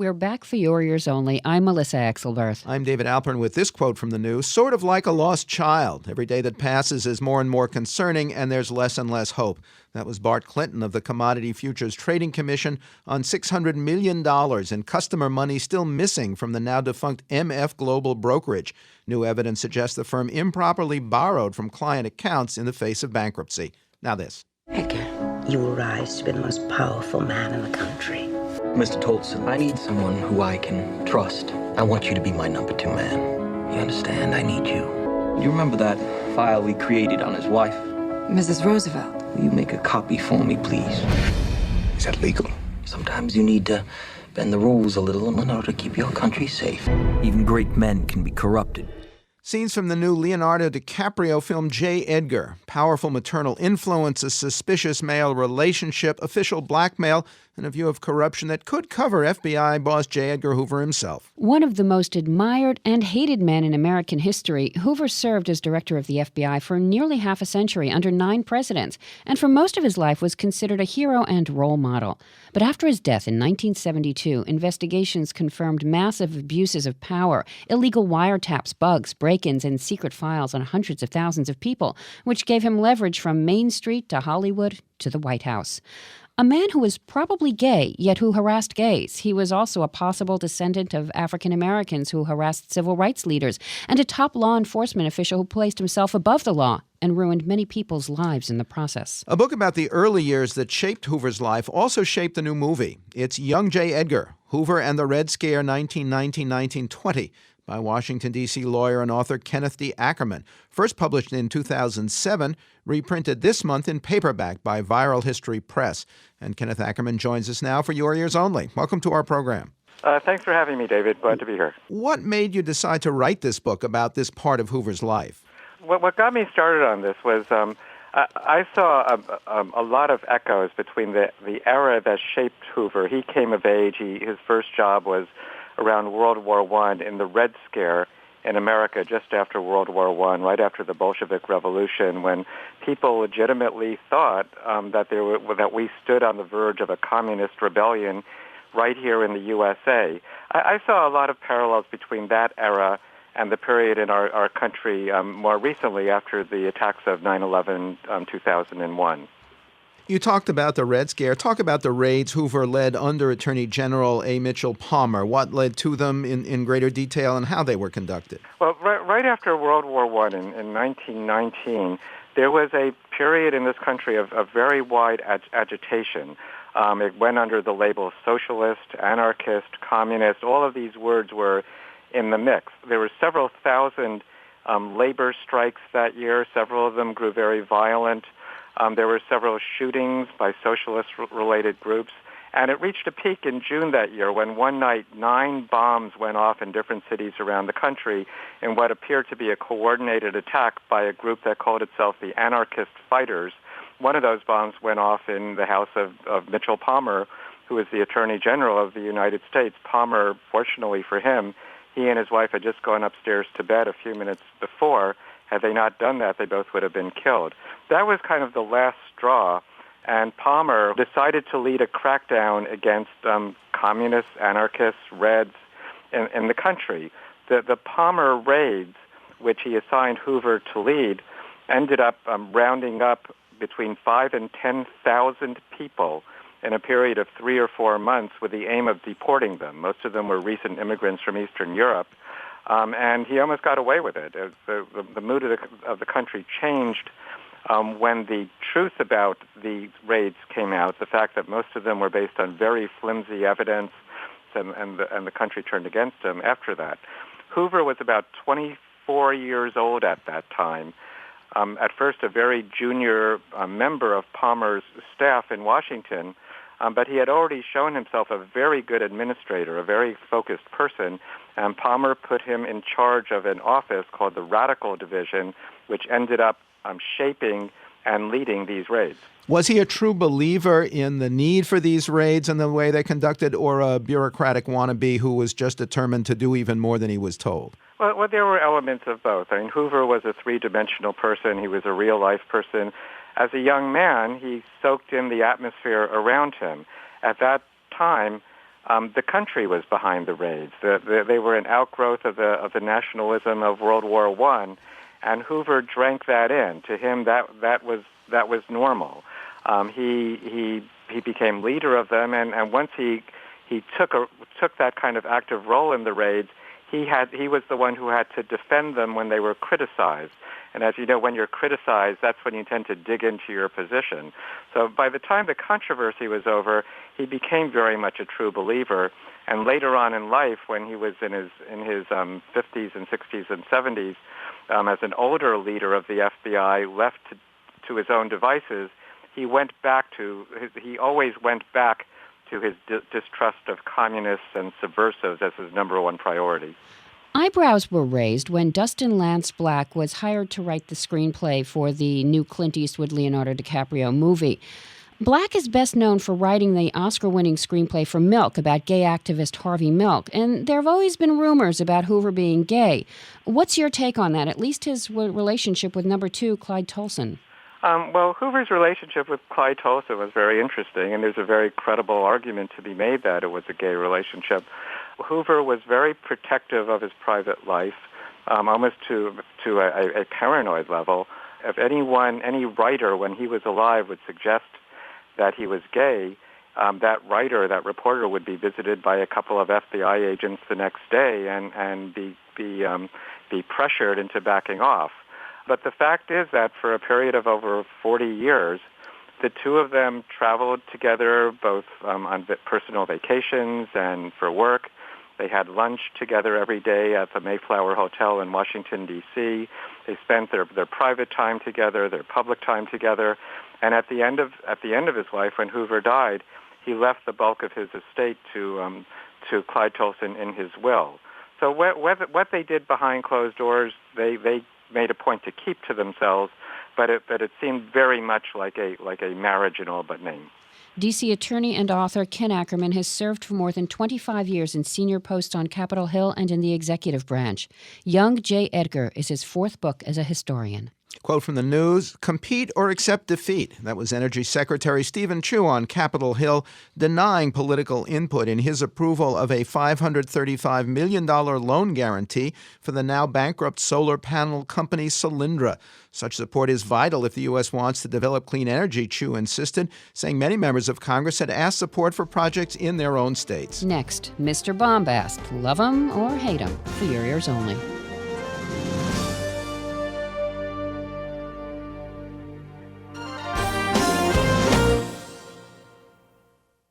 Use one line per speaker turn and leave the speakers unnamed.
We're back for your ears only. I'm Melissa Axelberth.
I'm David Alpern with this quote from the news, sort of like a lost child. Every day that passes is more and more concerning, and there's less and less hope. That was Bart Clinton of the Commodity Futures Trading Commission on $600 million in customer money still missing from the now-defunct MF Global brokerage. New evidence suggests the firm improperly borrowed from client accounts in the face of bankruptcy. Now this.
Edgar, you will rise to be the most powerful man in the country.
Mr. Tolson, I need someone who I can trust. I want you to be my number 2 man. You understand? I need you. You remember that file we created on his wife?
Mrs. Roosevelt.
Will you make a copy for me, please? Is that legal? Sometimes you need to bend the rules a little in order to keep your country safe. Even great men can be corrupted.
Scenes from the new Leonardo DiCaprio film J. Edgar. Powerful maternal influence, a suspicious male relationship, official blackmail, and a view of corruption that could cover FBI boss J. Edgar Hoover himself.
One of the most admired and hated men in American history, Hoover served as director of the FBI for nearly half a century under 9 presidents, and for most of his life was considered a hero and role model. But after his death in 1972, investigations confirmed massive abuses of power, illegal wiretaps, bugs, break-ins, and secret files on hundreds of thousands of people, which gave him leverage from Main Street to Hollywood to the White House. A man who was probably gay, yet who harassed gays. He was also a possible descendant of African Americans who harassed civil rights leaders, and a top law enforcement official who placed himself above the law and ruined many people's lives in the process.
A book about the early years that shaped Hoover's life also shaped the new movie. It's Young J. Edgar, Hoover and the Red Scare 1919-1920. By Washington, D.C. lawyer and author Kenneth Ackerman. First published in 2007, reprinted this month in paperback by Viral History Press. And Kenneth Ackerman joins us now for Your Ears Only. Welcome to our program.
Thanks for having me, David. Glad to be here.
What made you decide to write this book about this part of Hoover's life?
What got me started on this was I saw a lot of echoes between the era that shaped Hoover. He came of age. His first job was around World War I in the Red Scare in America just after World War I, right after the Bolshevik Revolution, when people legitimately thought that we stood on the verge of a communist rebellion right here in the USA. I saw a lot of parallels between that era and the period in our country more recently after the attacks of 9/11, 2001.
You talked about the Red Scare. Talk about the raids Hoover led under Attorney General A. Mitchell Palmer. What led to them in greater detail and how they were conducted?
Well, right after World War I in 1919, there was a period in this country of very wide agitation. It went under the label socialist, anarchist, communist. All of these words were in the mix. There were several thousand labor strikes that year. Several of them grew very violent. There were several shootings by socialist-related groups, and it reached a peak in June that year when one night 9 bombs went off in different cities around the country in what appeared to be a coordinated attack by a group that called itself the Anarchist Fighters. One of those bombs went off in the house of Mitchell Palmer, who is the Attorney General of the United States. Palmer, fortunately for him, he and his wife had just gone upstairs to bed a few minutes before. Had they not done that, they both would have been killed. That was kind of the last straw, and Palmer decided to lead a crackdown against communists, anarchists, Reds in the country. The Palmer raids, which he assigned Hoover to lead, ended up rounding up between 5,000 and 10,000 people in a period of 3 or 4 months with the aim of deporting them. Most of them were recent immigrants from Eastern Europe. And he almost got away with it. The mood of the country changed when the truth about the raids came out, the fact that most of them were based on very flimsy evidence, and the country turned against him after that. Hoover was about 24 years old at that time. At first, a very junior member of Palmer's staff in Washington, but he had already shown himself a very good administrator, a very focused person, and Palmer put him in charge of an office called the Radical Division, which ended up shaping and leading these raids.
Was he a true believer in the need for these raids and the way they conducted, or a bureaucratic wannabe who was just determined to do even more than he was told?
Well, there were elements of both. I mean, Hoover was a three-dimensional person. He was a real-life person. As a young man, he soaked in the atmosphere around him. At that time, the country was behind the raids. They were an outgrowth of the nationalism of World War I, and Hoover drank that in. To him, that was normal. He became leader of them, and once he took that kind of active role in the raids, he was the one who had to defend them when they were criticized. And as you know, when you're criticized, that's when you tend to dig into your position. So by the time the controversy was over, he became very much a true believer. And later on in life, when he was in his 50s and 60s and 70s, as an older leader of the FBI, left to his own devices, he always went back to his distrust of communists and subversives as his number one priority.
Eyebrows were raised when Dustin Lance Black was hired to write the screenplay for the new Clint Eastwood-Leonardo DiCaprio movie. Black is best known for writing the Oscar-winning screenplay for Milk about gay activist Harvey Milk, and there have always been rumors about Hoover being gay. What's your take on that, at least his relationship with number 2, Clyde Tolson?
Well, Hoover's relationship with Clyde Tolson was very interesting, and there's a very credible argument to be made that it was a gay relationship. Hoover was very protective of his private life, almost to a paranoid level. If any writer, when he was alive, would suggest that he was gay, that reporter would be visited by a couple of FBI agents the next day and be pressured into backing off. But the fact is that for a period of over 40 years, the two of them traveled together both on personal vacations and for work. They had lunch together every day at the Mayflower Hotel in Washington, D.C. They spent their private time together, their public time together. And at the end of his life, when Hoover died, he left the bulk of his estate to Clyde Tolson in his will. So what they did behind closed doors, they made a point to keep to themselves, but it seemed very much like a marriage in all but name.
D.C. attorney and author Ken Ackerman has served for more than 25 years in senior posts on Capitol Hill and in the executive branch. Young J. Edgar is his 4th book as a historian.
Quote from the news, compete or accept defeat. That was Energy Secretary Stephen Chu on Capitol Hill denying political input in his approval of a $535 million loan guarantee for the now bankrupt solar panel company Solyndra. Such support is vital if the U.S. wants to develop clean energy, Chu insisted, saying many members of Congress had asked support for projects in their own states.
Next, Mr. Bombast. Love him or hate him, for your ears only.